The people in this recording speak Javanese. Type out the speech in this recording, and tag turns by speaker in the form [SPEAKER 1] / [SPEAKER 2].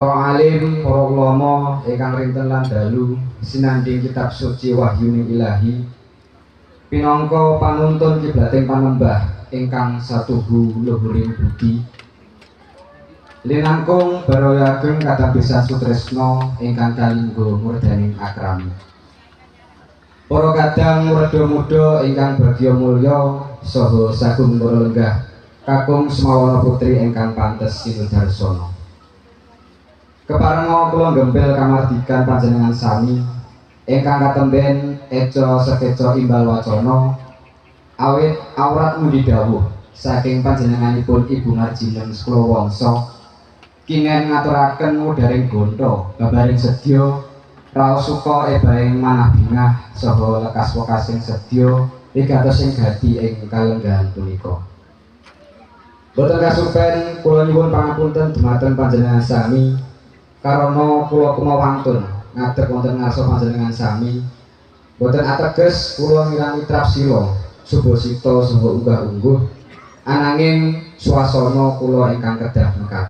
[SPEAKER 1] Para alim, para ulama ingkang rinten lan dalu sinandhing kitab suci Wahyuning Ilahi pinangka panuntun kiblating panembah ingkang satuhu luhuring budi linangkung baraya ageng kadampisan sutresna ingkang kalinggo murdaning akrami. Para kadang murda muda ingkang bagya mulya saha sagung para lenggah kakung semawana putri ingkang pantes sinudarsana. Keparenga kula gempil kamardikan panjenengan sami ingkang katemben eca sekeca imbal wacana awit awrat mundi dawuh saking panjenenganipun Ibu Marjinen Seklowangsa kingen ngaturaken mudaring gonta babaring sedya raos suka ebaing manah bingah saha lekas wekasing sedya wigatos ing gati ing kalenggahan punika. Boten kasupen kula nyuwun pangapunten dumateng panjenengan sami karana kula kumawantun ngadeg wonten ngarsa panjenengan sami boten ateges kula ngilangi trapsila subasita saha unggah-ungguh ananging swasana kula ingkang kedah mekaten.